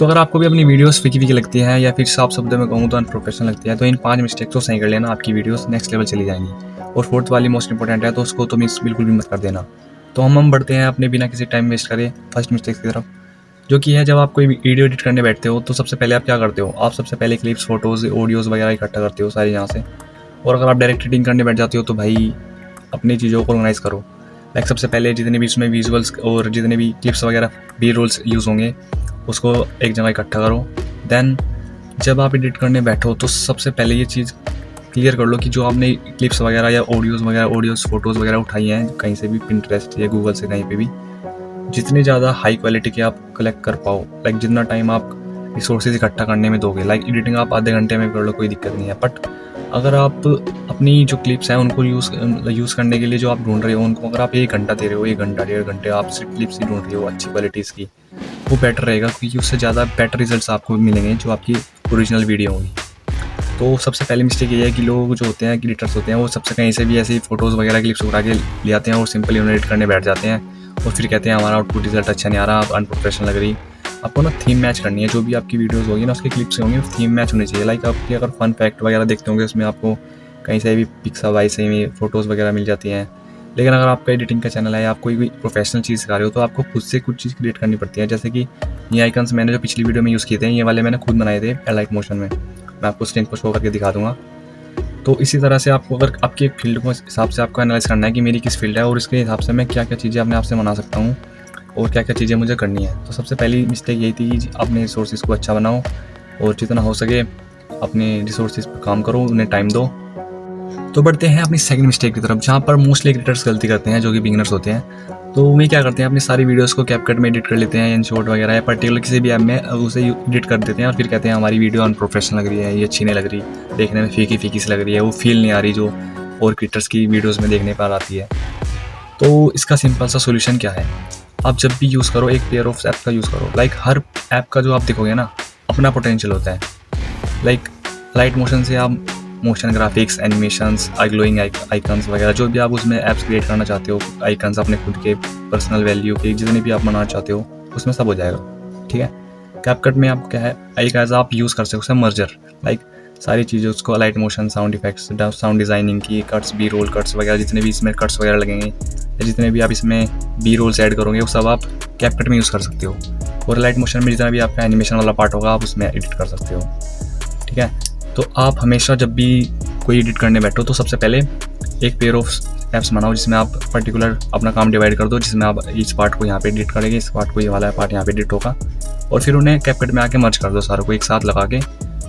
तो अगर आपको भी अपनी वीडियोस फीकी लगती हैं या फिर साफ शब्दों में कहूँ तो अनप्रोफेशनल लगती है, तो इन 5 मिस्टेक को सही कर लेना, आपकी वीडियोस नेक्स्ट लेवल चली जाएंगी। और फोर्थ वाली मोस्ट इंपॉर्टेंट है, तो उसको तो मिस बिल्कुल भी मत कर देना। तो हम बढ़ते हैं अपने बिना किसी टाइम वेस्ट करे फर्स्ट मिस्टेक की तरफ, जो कि है जब आप कोई वीडियो एडिट करने बैठते हो तो सबसे पहले आप क्या करते हो, आप सबसे पहले क्लिप्स, फोटोज़, ऑडियोज़ वगैरह इकट्ठा करते हो सारी यहाँ से। और अगर आप डायरेक्ट एडिटिंग करने बैठ जाते हो तो भाई अपनी चीज़ों को ऑर्गेनाइज़ करो। लाइक सबसे पहले जितने भी इसमें विजुअल्स और जितने भी क्लिप्स वगैरह बी रोल्स यूज़ होंगे उसको एक जगह इकट्ठा करो। देन जब आप एडिट करने बैठो तो सबसे पहले ये चीज़ क्लियर कर लो कि जो आपने क्लिप्स वगैरह या ऑडियोज़ फोटोज़ वगैरह उठाई हैं कहीं से भी, पिंटरेस्ट या गूगल से कहीं पे भी, जितनी ज़्यादा हाई क्वालिटी की आप कलेक्ट कर पाओ, लाइक जितना टाइम आप रिसोर्सेज इकट्ठा करने में दोगे, लाइक एडिटिंग आप आधे घंटे में कर लो, कोई दिक्कत नहीं है। बट अगर आप अपनी जो क्लिप्स हैं उनको यूज़ करने के लिए जो आप ढूंढ रहे हो उनको अगर आप 1 घंटा दे रहे हो, 1 घंटा 1.5 घंटे आप सिर्फ क्लिप्स ही ढूंढ रहे हो अच्छी क्वालिटीज़ की, वो बेटर रहेगा, क्योंकि उससे ज़्यादा बेटर रिजल्ट्स आपको मिलेंगे जो आपकी ओरिजिनल वीडियो होगी। तो सबसे पहली मिस्टेक ये है कि लोग जो होते हैं, क्रिएटर्स होते हैं, वो सबसे कहीं से भी ऐसे ही फोटोज़ वगैरह क्लिप्स उठा के ले आते हैं और सिंपली उन्हें एडिट करने बैठ जाते हैं और फिर कहते हैं हमारा आउटपुट रिजल्ट अच्छा नहीं आ रहा, आप अनप्रोफेशनल लग रही। आपको ना थीम मैच करनी है, जो भी आपकी वीडियोस होगी ना उसके क्लिप्स से होंगी थीम मैच होनी चाहिए। लाइक आपकी अगर फन फैक्ट वगैरह देखते होंगे उसमें आपको कहीं से भी पिक्सा वाइज से भी फ़ोटोज़ वगैरह मिल जाती हैं। लेकिन अगर आपका एडिटिंग का चैनल है या आप कोई प्रोफेशनल चीज़ सिखा रहे हो तो आपको खुद से कुछ चीज़ क्रिएट करनी पड़ती है। जैसे कि ये आइकन्स मैंने जो पिछली वीडियो में यूज़ किए थे, ये वाले मैंने खुद बनाए थे एलाइट मोशन में, मैं आपको स्क्रीन पर शो करके दिखा दूँगा। तो इसी तरह से आपको अगर आपके फील्ड को हिसाब से आपको एनालाइज करना है कि मेरी किस फील्ड है और इसके हिसाब से मैं क्या क्या चीज़ें अपने आप से बना सकता हूँ और क्या क्या चीज़ें मुझे करनी है। तो सबसे पहली मिस्टेक यही थी कि अपने रिसोर्सेज को अच्छा बनाओ और जितना हो सके अपने रिसोर्सेज पर काम करो, उन्हें टाइम दो। तो बढ़ते हैं अपनी सेकंड मिस्टेक की तरफ, जहाँ पर मोस्टली क्रिएटर्स गलती करते हैं जो कि बिगिनर्स होते हैं। तो वे क्या करते हैं, अपनी सारी वीडियोस को कैपकट में एडिट कर लेते हैं, InShot वगैरह या पर्टिकुलर किसी भी ऐप में उसे एडिट कर देते हैं और फिर कहते हैं हमारी वीडियो अनप्रोफेशनल लग रही है, ये अच्छी नहीं लग रही, देखने में फीकी सी लग रही है, वो फील नहीं आ रही जो और क्रिएटर्स की वीडियोज़ में देखने पर आती है। तो इसका सिंपल सा सोल्यूशन क्या है, आप जब भी यूज़ करो एक पेयर ऑफ ऐप का यूज़ करो। लाइक हर ऐप का जो आप देखोगे ना अपना पोटेंशियल होता है। लाइक लाइट मोशन से आप motion graphics, animations, glowing icons वगैरह जो भी आप उसमें ऐप्स क्रिएट करना चाहते हो, आइकन्स अपने खुद के पर्सनल वैल्यू के जितने भी आप बनाना चाहते हो उसमें सब हो जाएगा, ठीक है। कैपकट में आप क्या है एक एज आप यूज़ कर सकते हो मर्जर, लाइक सारी चीज़ें उसको light motion, sound effects, sound designing की कट्स, बी रोल कट्स वगैरह जितने भी इसमें कट्स वगैरह लगेंगे या जितने भी आप इसमें बी रोल्स ऐड करोगे वो सब आप कैपकट में यूज़ कर सकते हो। और लाइट मोशन में जितना भी आपका एनिमेशन वाला पार्ट होगा आप उसमें एडिट कर सकते हो, ठीक है। तो आप हमेशा जब भी कोई एडिट करने बैठो तो सबसे पहले एक पेयर ऑफ ऐप्स बनाओ जिसमें आप पर्टिकुलर अपना काम डिवाइड कर दो, जिसमें आप इस पार्ट को यहाँ पे एडिट करेंगे, इस पार्ट को ये वाला पार्ट यहाँ पे एडिट होगा, और फिर उन्हें कैपकट में आके मर्ज कर दो सारों को एक साथ लगा के,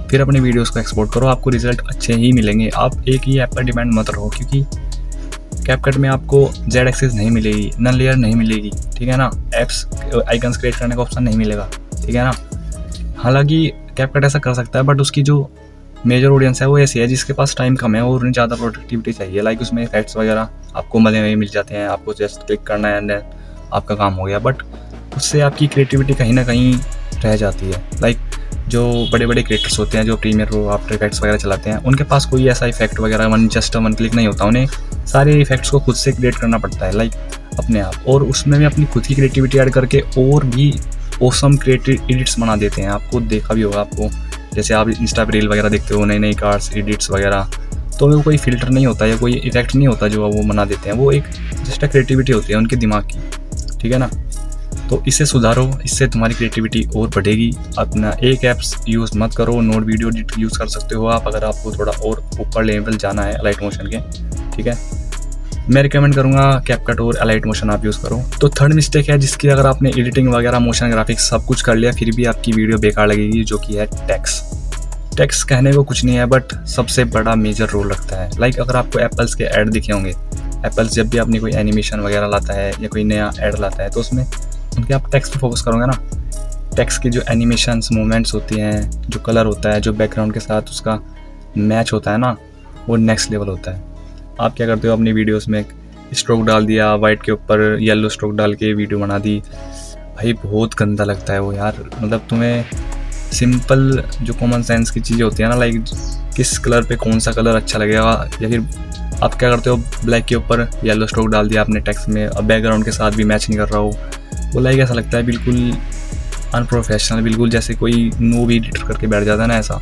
फिर अपने वीडियोस को एक्सपोर्ट करो, आपको रिजल्ट अच्छे ही मिलेंगे। आप एक ही ऐप पर डिपेंड मत रहो, क्योंकि कैपकट में आपको जेड एक्सेस नहीं मिलेगी, नन लेयर नहीं मिलेगी, ठीक है ना, एप्स आइकन्स क्रिएट करने का ऑप्शन नहीं मिलेगा, ठीक है ना। हालांकि कैपकट ऐसा कर सकता है बट उसकी जो मेजर ऑडियंस है वो ऐसी है जिसके पास टाइम कम है और उन्हें ज़्यादा प्रोडक्टिविटी चाहिए। लाइक उसमें इफेक्ट्स वगैरह आपको मज़े में मिल जाते हैं, आपको जस्ट क्लिक करना है एंड आपका काम हो गया, बट उससे आपकी क्रिएटिविटी कहीं ना कहीं रह जाती है। लाइक जो बड़े बड़े क्रिएटर्स होते हैं जो प्रीमियर प्रो, आफ्टर इफेक्ट्स वगैरह चलाते हैं, उनके पास कोई ऐसा इफेक्ट वगैरह वन क्लिक नहीं होता, उन्हें सारे इफेक्ट्स को खुद से क्रिएट करना पड़ता है, लाइक अपने आप, और उसमें भी अपनी खुद की क्रिएटिविटी ऐड करके और भी ऑसम क्रिएटिव एडिट्स बना देते हैं। आपको देखा भी होगा, आपको जैसे आप इंस्टा पे रील वगैरह देखते हो, नई नई कार्ड्स एडिट्स वगैरह, तो वो कोई फिल्टर नहीं होता या कोई इफेक्ट नहीं होता जो वो बना देते हैं, वो एक जस्ट क्रिएटिविटी होती है उनके दिमाग की, ठीक है ना। तो इसे सुधारो, इससे तुम्हारी क्रिएटिविटी और बढ़ेगी। अपना एक ऐप्स यूज़ मत करो, नोट वीडियो एडिट यूज़ कर सकते हो आप अगर आपको थोड़ा और ऊपर लेवल जाना है लाइट मोशन के, ठीक है। मैं रिकमेंड करूँगा कैपकट और लाइट मोशन आप यूज़ करो। तो थर्ड मिस्टेक है जिसकी अगर आपने एडिटिंग वगैरह, मोशन ग्राफिक्स सब कुछ कर लिया फिर भी आपकी वीडियो बेकार लगेगी, जो कि है टैक्स कहने को कुछ नहीं है बट सबसे बड़ा मेजर रोल रखता है। लाइक अगर आपको एप्पल्स के ऐड दिखे होंगे, एप्पल्स जब भी अपनी कोई एनिमेशन वगैरह लाता है या कोई नया ऐड लाता है तो उसमें उनके आप टेक्स्ट पे फोकस करोगे ना, टेक्स्ट की जो एनिमेशंस मूवमेंट्स होती हैं, जो कलर होता है, जो बैकग्राउंड के साथ उसका मैच होता है ना, वो नेक्स्ट लेवल होता है। आप क्या करते हो, अपनी वीडियोस में स्ट्रोक डाल दिया, वाइट के ऊपर येलो स्ट्रोक डाल के वीडियो बना दी, भाई बहुत गंदा लगता है वो यार। मतलब तुम्हें सिंपल जो कॉमन सेंस की चीज़ें होती है ना, लाइक किस कलर पे कौन सा कलर अच्छा लगेगा, या फिर आप क्या करते हो ब्लैक के ऊपर येलो स्ट्रोक डाल दिया अपने टेक्स्ट में, अब बैकग्राउंड के साथ भी मैच नहीं कर रहा हो, वो लाइक ऐसा लगता है बिल्कुल अनप्रोफेशनल, बिल्कुल जैसे कोई मूवी एडिटर करके बैठ जाता है ना ऐसा,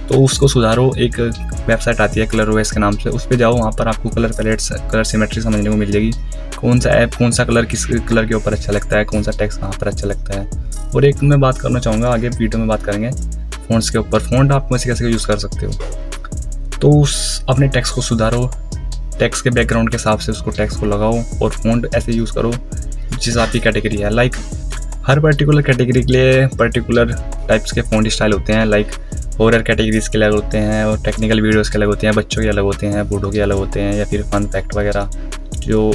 तो उसको सुधारो। एक वेबसाइट आती है कलरओएस के नाम से, उस पे जाओ, वहाँ पर आपको कलर पैलेट्स, कलर सिमेट्री समझने को मिल जाएगी। कौन सा ऐप, कौन सा कलर किस कलर के ऊपर अच्छा लगता है, कौन सा टेक्स्ट कहाँ पर अच्छा लगता है। और एक मैं बात करना चाहूँगा, आगे वीडियो में बात करेंगे फ़ॉन्ट्स के ऊपर। फ़ॉन्ट आप कैसे कैसे यूज़ कर सकते हो। तो उस अपने टेक्स्ट को सुधारो, टेक्स्ट के बैकग्राउंड के हिसाब से उसको टेक्स्ट को लगाओ, और फ़ॉन्ट ऐसे यूज़ करो जिस आपकी कैटेगरी है। लाइक हर पर्टिकुलर कैटेगरी के लिए पर्टिकुलर टाइप्स के फ़ॉन्ट स्टाइल होते हैं। लाइक हॉरर कैटेगरीज के अलग होते हैं, और टेक्निकल वीडियोस के अलग होते हैं, बच्चों के अलग होते हैं, बूढ़ों के अलग होते हैं, या फिर फन फैक्ट वगैरह जो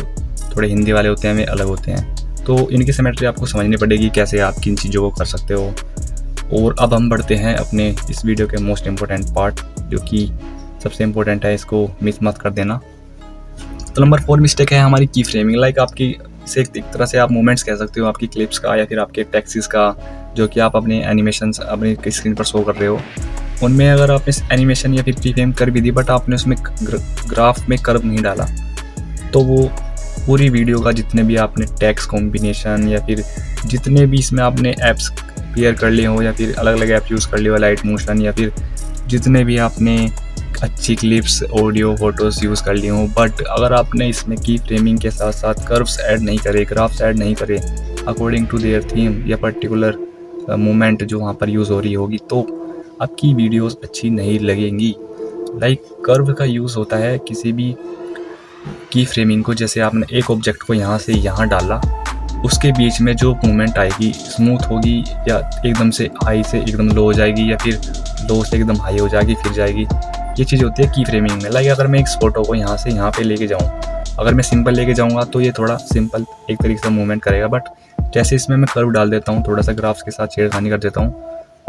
थोड़े हिंदी वाले होते हैं वे अलग होते हैं। तो इनकी सिमेट्री आपको समझनी पड़ेगी, कैसे आप किन चीज़ों को कर सकते हो। और अब हम बढ़ते हैं अपने इस वीडियो के मोस्ट इम्पोर्टेंट पार्ट, जो कि सबसे इम्पोर्टेंट है, इसको मिस मत कर देना। तो नंबर 4 मिस्टेक है हमारी की फ्रेमिंग। लाइक आपकी इसे एक तरह से आप मूवमेंट्स कह सकते हो, आपकी क्लिप्स का या फिर आपके टेक्स्ट्स का, जो कि आप अपने एनिमेशंस अपनी स्क्रीन पर शो कर रहे हो, उनमें अगर आपने एनिमेशन या फिर की फ्रेम कर भी दी, बट आपने उसमें ग्राफ में कर्व नहीं डाला, तो वो पूरी वीडियो का जितने भी आपने टेक्स्ट कॉम्बिनेशन या फिर जितने भी इसमें आपने ऐप्स क्लियर कर लिए हो, या फिर अलग अलग ऐप यूज़ कर लिए हो, लाइट मोशन, या फिर जितने भी आपने अच्छी क्लिप्स, ऑडियो, फोटोज़ यूज़ कर ली हों, बट अगर आपने इसमें की फ्रेमिंग के साथ साथ कर्व्स ऐड नहीं करे, ग्राफ्स ऐड नहीं करे अकॉर्डिंग टू देयर थीम या पर्टिकुलर मोमेंट जो वहाँ पर यूज़ हो रही होगी, तो आपकी वीडियोस अच्छी नहीं लगेंगी। लाइक कर्व का यूज़ होता है किसी भी की फ्रेमिंग को, जैसे आपने एक ऑब्जेक्ट को यहाँ से यहाँ डाला, उसके बीच में जो मूवमेंट आएगी स्मूथ होगी, या एकदम से हाई से एकदम लो हो जाएगी, या फिर लो से एकदम हाई हो जाएगी फिर जाएगी, ये चीज़ होती है की फ्रेमिंग में। लाइक अगर मैं एक फोटो को यहाँ से यहाँ पे लेके जाऊँ, अगर मैं सिंपल लेके जाऊँगा तो ये थोड़ा सिंपल एक तरीके से मूवमेंट करेगा, बट जैसे इसमें मैं कर्व डाल देता हूँ, थोड़ा सा ग्राफ्स के साथ छेड़खानी कर देता हूँ,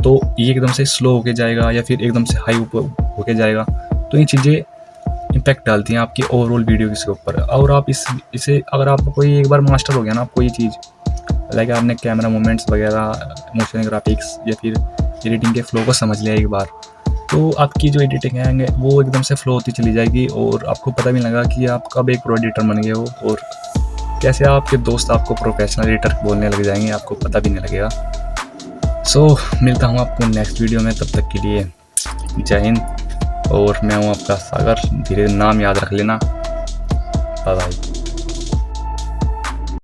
तो ये एकदम से स्लो होके जाएगा या फिर एकदम से हाई होके जाएगा। तो ये चीज़ें इम्पैक्ट डालती हैं आपकी ओवरऑल वीडियो के ऊपर। और आप इसे अगर आप कोई एक बार मास्टर हो गया ना आपको ये चीज़, लाइक आपने कैमरा मूवमेंट्स वगैरह, मोशन ग्राफिक्स या फिर एडिटिंग के फ्लो को समझ लिया एक बार, तो आपकी जो एडिटिंग है वो एकदम से फ्लो होती चली जाएगी, और आपको पता भी नहीं लगा कि आप कब एक प्रो एडिटर बन गए हो, और कैसे आपके दोस्त आपको प्रोफेशनल एडिटर बोलने लग जाएंगे, आपको पता भी नहीं लगेगा। सो मिलता हूँ आपको नेक्स्ट वीडियो में, तब तक के लिए जय हिंद। और मैं हूँ आपका सागर, धीरे नाम याद रख लेना। Bye bye.